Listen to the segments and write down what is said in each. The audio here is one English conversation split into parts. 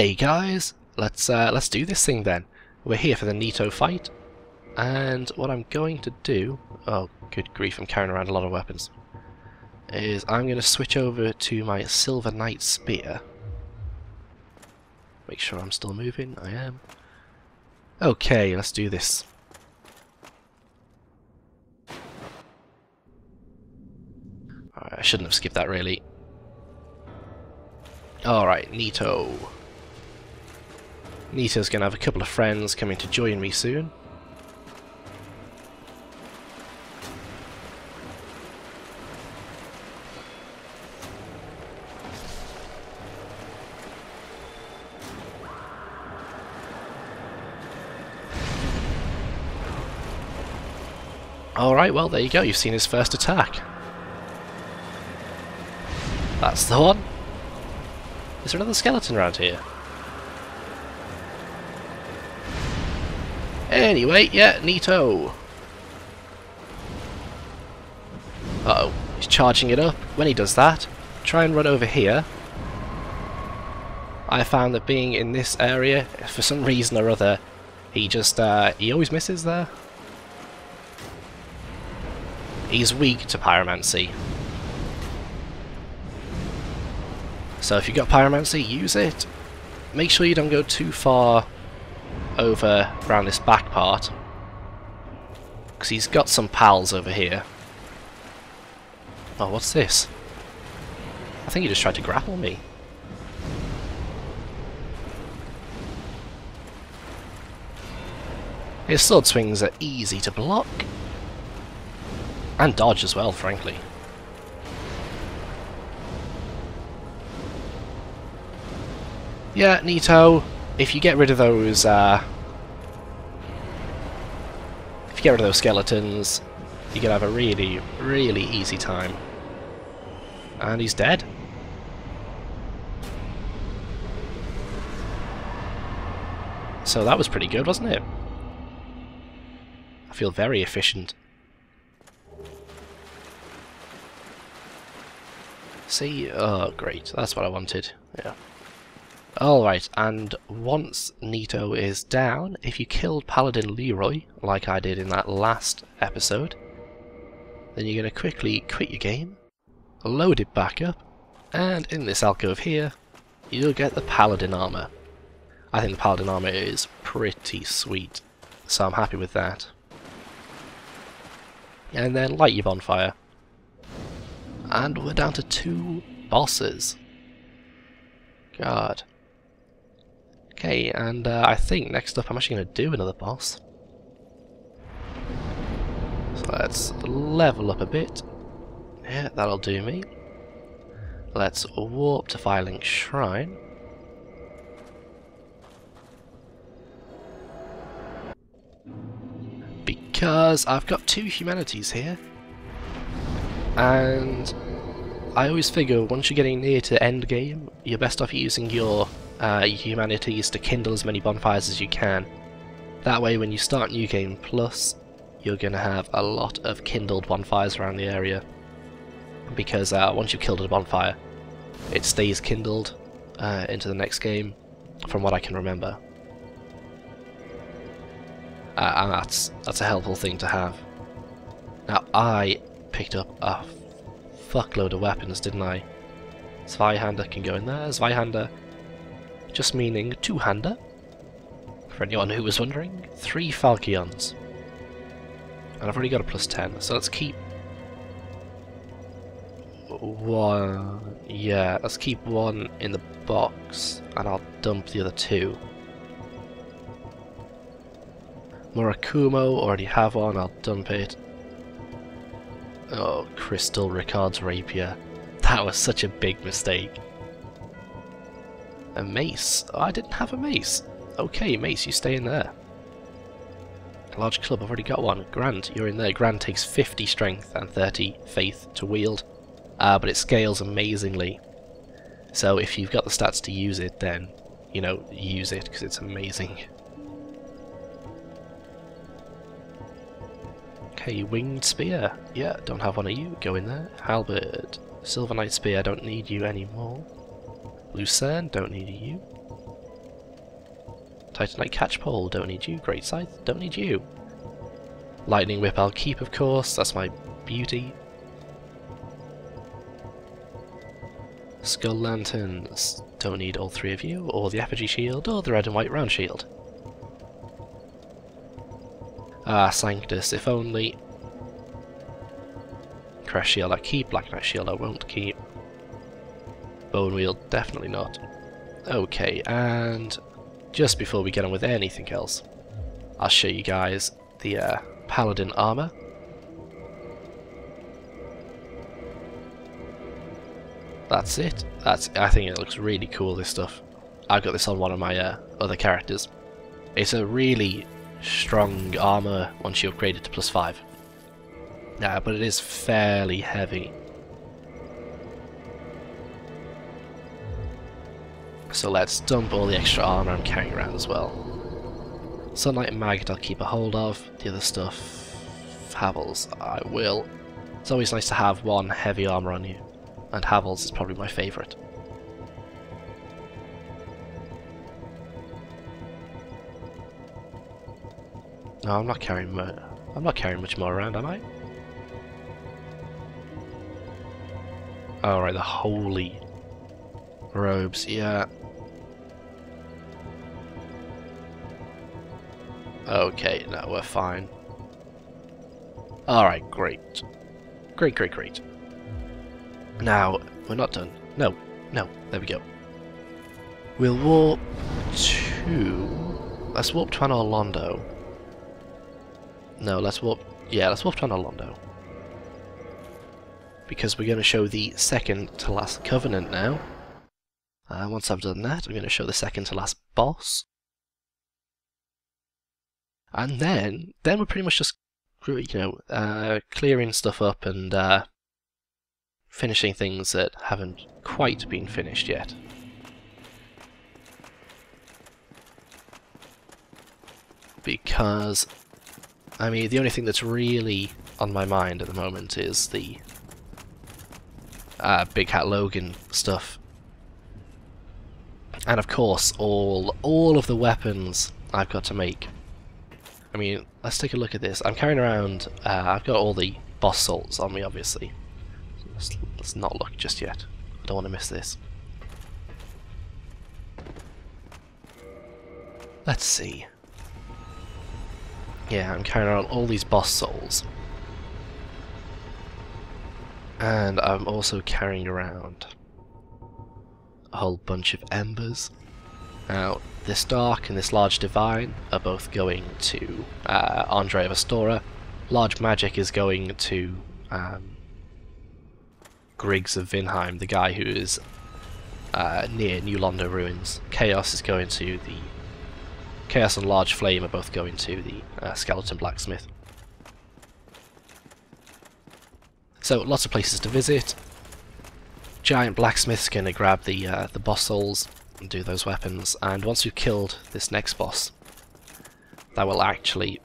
Hey guys, let's do this thing then. We're here for the Nito fight, and what I'm going to do, oh good grief, I'm carrying around a lot of weapons, is I'm going to switch over to my Silver Knight Spear. Make sure I'm still moving, I am. Okay, let's do this. Alright, I shouldn't have skipped that really. Alright, Nito. Nito's going to have a couple of friends coming to join me soon. Alright, well there you go, you've seen his first attack. That's the one. Is there another skeleton around here? Anyway, yeah, Nito. Uh-oh, he's charging it up. When he does that, try and run over here. I found that being in this area, for some reason or other, he just, he always misses there. He's weak to pyromancy. So if you've got pyromancy, use it. Make sure you don't go too far over around this back part, because he's got some pals over here. Oh, what's this? I think he just tried to grapple me. His sword swings are easy to block. And dodge as well, frankly. Yeah, Nito, if you get rid of those, skeletons, you're gonna have a really, really easy time. And he's dead. So that was pretty good, wasn't it? I feel very efficient. See? Oh, great. That's what I wanted. Yeah. Alright, and once Nito is down, if you killed Paladin Leroy, like I did in that last episode, then you're going to quickly quit your game, load it back up, and in this alcove here, you'll get the Paladin armor. I think the Paladin armor is pretty sweet, so I'm happy with that. And then light your bonfire. And we're down to 2 bosses. God. Okay, and I think next up I'm actually going to do another boss. So let's level up a bit. Yeah, that'll do me. Let's warp to Firelink Shrine. Because I've got 2 humanities here. And I always figure once you're getting near to end game, you're best off using your humanities to kindle as many bonfires as you can. That way when you start New Game Plus, you're going to have a lot of kindled bonfires around the area. Because once you've killed a bonfire, it stays kindled into the next game, from what I can remember. And that's a helpful thing to have. Now I picked up a fuckload of weapons, didn't I? Zweihander can go in there. Zweihander, just meaning two-hander, for anyone who was wondering. 3 Falchions. And I've already got a +10, so let's keep 1. Yeah, let's keep 1 in the box, and I'll dump the other 2. Murakumo, already have 1, I'll dump it. Oh, Crystal Rickard's Rapier. That was such a big mistake. A mace. Oh, I didn't have a mace. Okay, mace, you stay in there. Large club, I've already got 1. Grand, you're in there. Grand takes 50 strength and 30 faith to wield. But it scales amazingly. So if you've got the stats to use it, then, you know, use it, because it's amazing. Okay, Winged Spear. Yeah, don't have one of you. Go in there. Halberd. Silver Knight Spear, don't need you anymore. Lucerne, don't need you. Titanite Catchpole, don't need you. Great Scythe, don't need you. Lightning Whip I'll keep, of course, that's my beauty. Skull Lanterns, don't need all three of you, or the Apogee Shield, or the red and white round shield. Sanctus, if only. Crest Shield I keep, Black Knight Shield I won't keep. Bone Wheel, definitely not. Okay, and just before we get on with anything else, I'll show you guys the Paladin armor. That's it. I think it looks really cool, this stuff. I've got this on one of my other characters. It's a really strong armor once you upgrade it to +5. But it is fairly heavy. So let's dump all the extra armor I'm carrying around as well. Sunlight and Maggot I'll keep a hold of. The other stuff, Havels, I will. It's always nice to have one heavy armor on you, and Havels is probably my favourite. No, I'm not carrying much more around, am I? Alright, the holy robes, yeah. Okay, no, we're fine. Alright, great. Great. Now, we're not done. No, there we go. We'll warp to... Let's warp to Anor Londo. No, let's warp to Anor Londo. Because we're going to show the second to last Covenant now. Once I've done that, I'm going to show the second to last boss. And then we're pretty much just, clearing stuff up and finishing things that haven't quite been finished yet. Because, I mean, the only thing that's really on my mind at the moment is the Big Hat Logan stuff. And of course, all of the weapons I've got to make. I mean, let's take a look at this. I'm carrying around, I've got all the boss salts on me, obviously. Let's not look just yet. I don't want to miss this. Let's see. Yeah, I'm carrying around all these boss souls. And I'm also carrying around a whole bunch of embers. Now, this Dark and this Large Divine are both going to Andre of Astora. Large Magic is going to Griggs of Vinheim, the guy who is near New Londo Ruins. Chaos is going to the... Chaos and Large Flame are both going to the Skeleton Blacksmith. So, lots of places to visit. Giant Blacksmith's going to grab the boss souls and do those weapons, and once we've killed this next boss, that will actually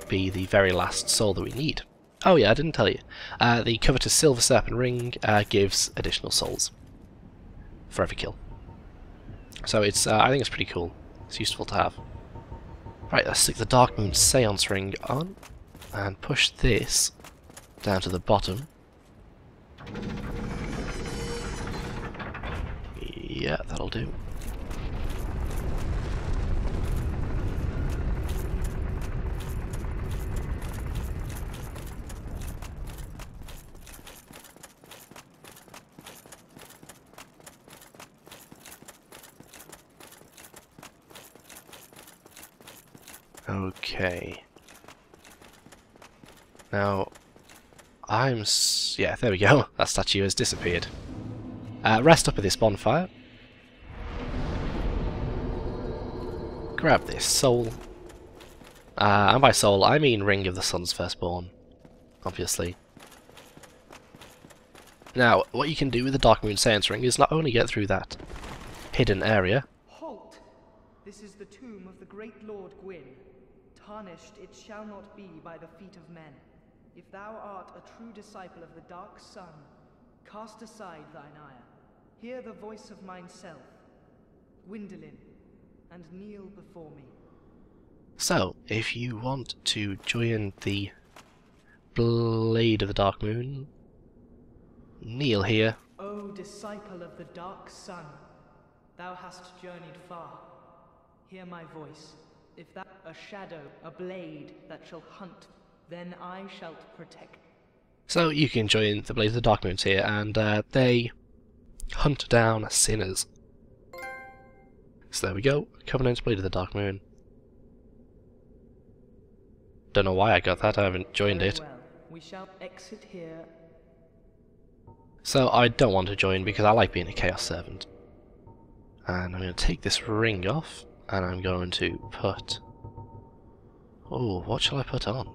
be the very last soul that we need. Oh yeah, I didn't tell you. The Covetous Silver Serpent Ring gives additional souls for every kill. So it's I think it's pretty cool. It's useful to have. Right, let's stick the Dark Moon Seance Ring on and push this down to the bottom. Yeah, that'll do. Okay. Now, yeah, there we go. That statue has disappeared. Rest up at this bonfire. Grab this soul. And by soul, I mean Ring of the Sun's Firstborn, obviously. Now, what you can do with the Dark Moon Seance Ring is not only get through that hidden area. Halt! This is the tomb of the great Lord Gwyn. Tarnished it shall not be by the feet of men. If thou art a true disciple of the Dark Sun, cast aside thine ire. Hear the voice of mine self, Gwyndolin, and kneel before me. So, if you want to join the Blade of the Dark Moon, kneel here. O disciple of the dark sun, thou hast journeyed far. Hear my voice. If thou a shadow, a blade that shall hunt, then I shall protect. So you can join the Blade of the Dark Moons here, and they hunt down sinners. So there we go, Covenant Blade of the Dark Moon. Don't know why I got that, I haven't joined Very it. well. We shall exit here. So I don't want to join because I like being a Chaos Servant. And I'm going to take this ring off, and I'm going to put... Oh, what shall I put on?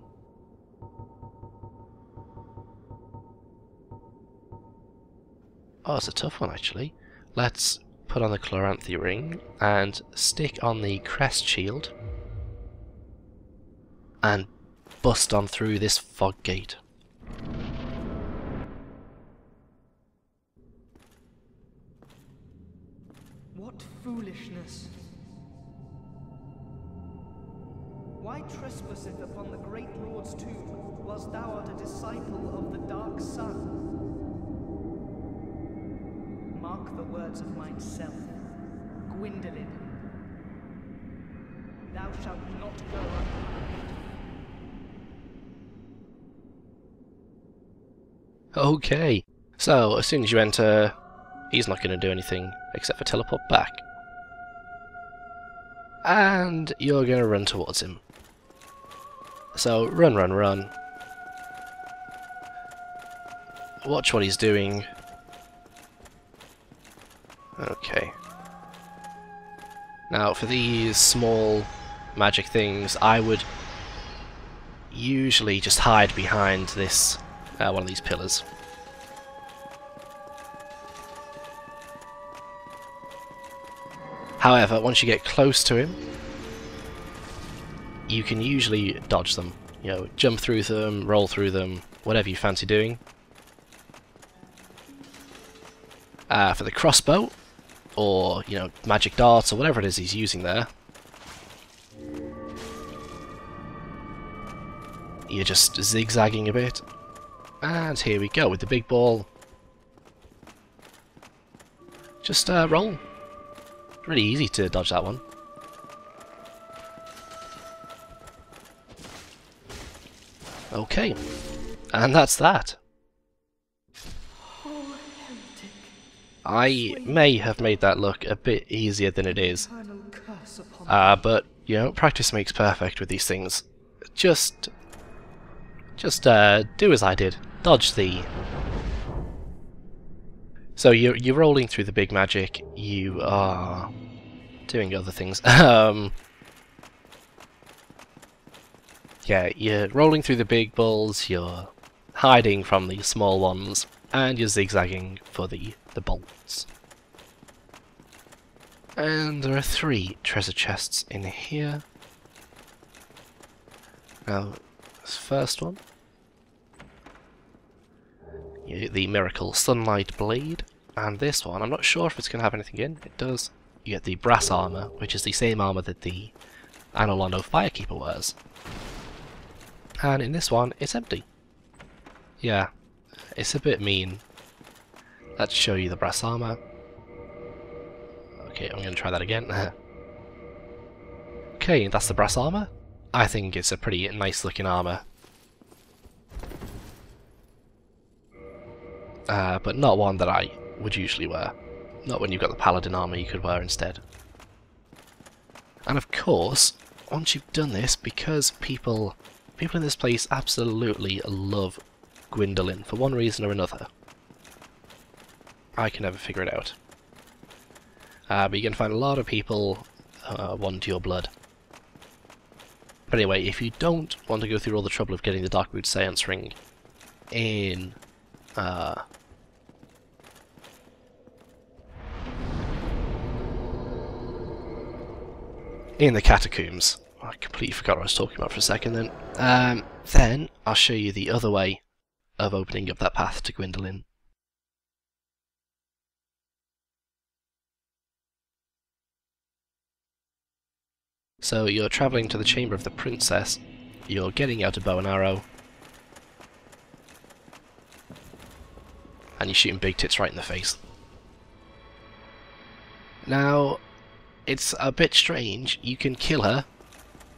Oh, it's a tough one actually. Let's put on the Chloranthy ring, and stick on the Crest Shield, and bust on through this fog gate. What foolishness! Why trespasseth upon the great Lord's tomb, whilst thou art a disciple of the dark sun? Mark the words of myself, Gwyndolin. Thou shalt not go unpunished. Okay, so as soon as you enter, he's not going to do anything except for teleport back. And you're going to run towards him. So run, run, run. Watch what he's doing. Okay. Now for these small magic things, I would usually just hide behind this one of these pillars. However, once you get close to him, you can usually dodge them. You know, jump through them, roll through them, whatever you fancy doing. For the crossbow, or, you know, magic darts, or whatever it is he's using there, you're just zigzagging a bit. And here we go with the big ball. Just roll. Really easy to dodge that one. Okay, and that's that. Oh, heretic. I may have made that look a bit easier than it is, Eternal curse upon but you know, practice makes perfect with these things. Just do as I did. Dodge the. So you're rolling through the big magic. You are doing other things. Yeah, you're rolling through the big balls. You're hiding from the small ones, and you're zigzagging for the bolts. And there are 3 treasure chests in here. Now, this first one. You get the Miracle Sunlight Blade, and this one, I'm not sure if it's going to have anything in. It does. You get the Brass Armour, which is the same armour that the no. 5 Firekeeper wears. And in this one, it's empty. Yeah, it's a bit mean. Let's show you the Brass Armour. Okay, I'm going to try that again. Okay, that's the Brass Armour. I think it's a pretty nice looking armour. But not one that I would usually wear. Not when you've got the Paladin armour you could wear instead. And of course, once you've done this, because people in this place absolutely love Gwyndolin for one reason or another. I can never figure it out. But you can find a lot of people want your blood. But anyway, if you don't want to go through all the trouble of getting the Darkroot Seance Ring in the catacombs, I completely forgot what I was talking about for a second then I'll show you the other way of opening up that path to Gwyndolin. So you're travelling to the chamber of the princess, you're getting out a bow and arrow, and you're shooting big tits right in the face. Now, it's a bit strange. You can kill her,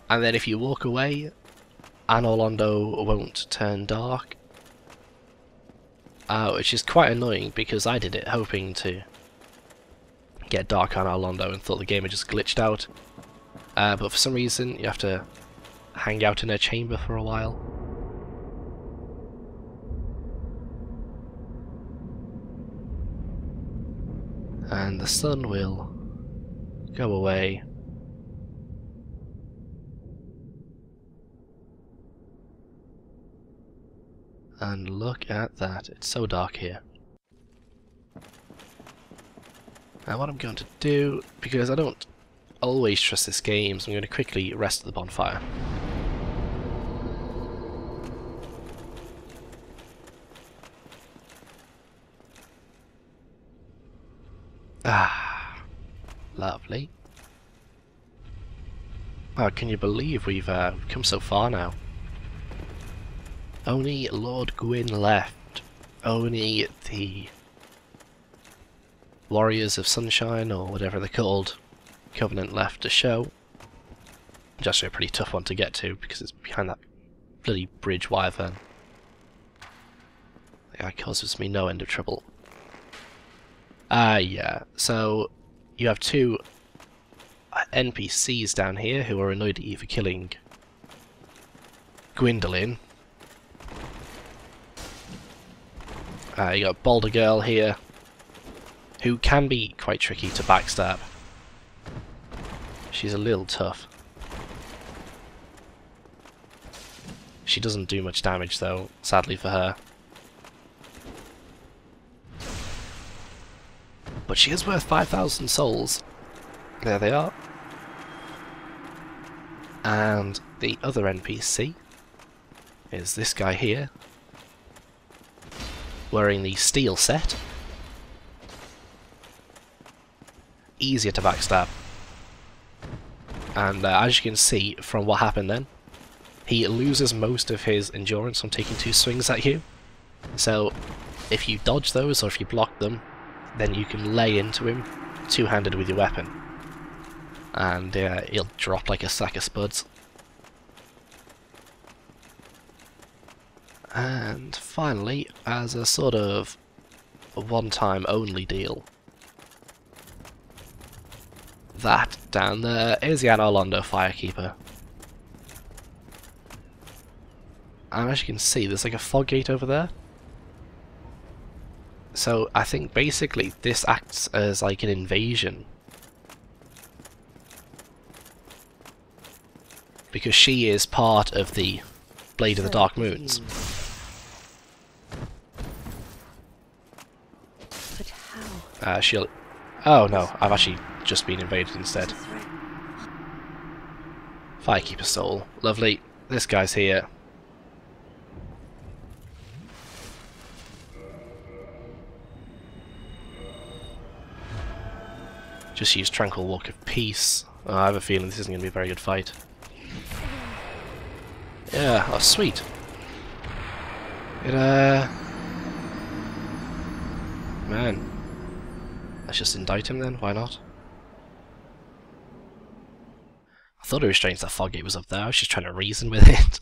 and then if you walk away, Anor Londo won't turn dark. Which is quite annoying because I did it hoping to get dark on Anor Londo and thought the game had just glitched out. But for some reason you have to hang out in her chamber for a while. And the sun will go away. And look at that, it's so dark here. Now what I'm going to do, because I don't always trust this game, so I'm going to quickly rest at the bonfire. Ah, lovely. Wow, can you believe we've come so far now? Only Lord Gwyn left. Only the Warriors of Sunshine, or whatever they're called, Covenant left to show. It's actually a pretty tough one to get to because it's behind that bloody bridge wyvern. That causes me no end of trouble. Yeah, so you have two NPCs down here who are annoyed at you for killing Gwyndolin. You got Boulder Girl here, who can be quite tricky to backstab. She's a little tough. She doesn't do much damage though, sadly for her. But she is worth 5,000 souls. There they are. And the other NPC is this guy here, wearing the steel set. Easier to backstab. And as you can see from what happened then, he loses most of his endurance from taking 2 swings at you. So if you dodge those or if you block them, then you can lay into him two-handed with your weapon. And he'll drop like a sack of spuds. And finally, as a sort of a one-time only deal, that down there is the Anor Londo Firekeeper. And as you can see, there's like a fog gate over there. So I think basically this acts as like an invasion. Because she is part of the Blade of the Dark Moons. But how? She'll... Oh no, I've actually just been invaded instead. Firekeeper soul. Lovely. This guy's here. Just use Tranquil Walk of Peace. Oh, I have a feeling this isn't going to be a very good fight. Yeah, oh sweet. Man. Let's just indict him then, why not? I thought it was strange that fog gate was up there, I was just trying to reason with it.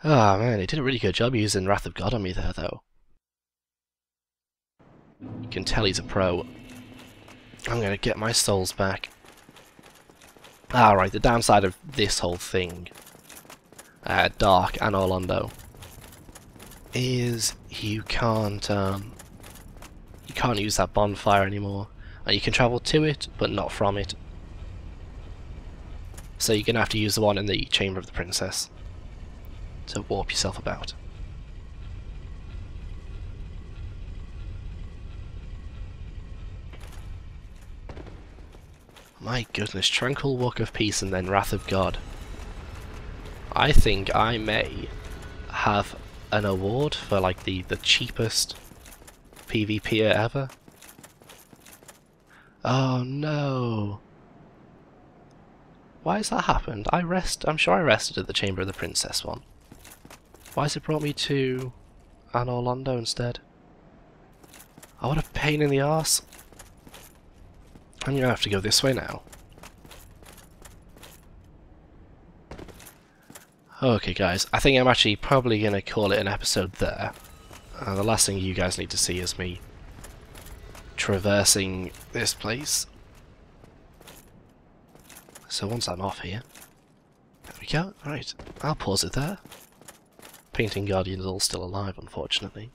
Oh man, he did a really good job using Wrath of God on me there though. You can tell he's a pro. I'm gonna get my souls back. Right, the downside of this whole thing, Dark Anor Londo, is you can't use that bonfire anymore. You can travel to it, but not from it. So you're gonna have to use the one in the Chamber of the Princess to warp yourself about. My goodness, Tranquil Walk of Peace and then Wrath of God. I think I may have an award for like the cheapest PvPer ever. Oh no. Why has that happened? I'm sure I rested at the Chamber of the Princess one. Why has it brought me to Anor Londo instead? Oh, what a pain in the arse. I'm gonna have to go this way now. Okay guys, I think I'm actually probably gonna call it an episode there. The last thing you guys need to see is me traversing this place. So once I'm off here, there we go. Right, I'll pause it there. Painting Guardian's all still alive, unfortunately.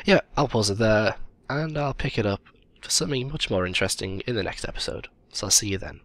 Yeah, I'll pause it there, and I'll pick it up for something much more interesting in the next episode. So I'll see you then.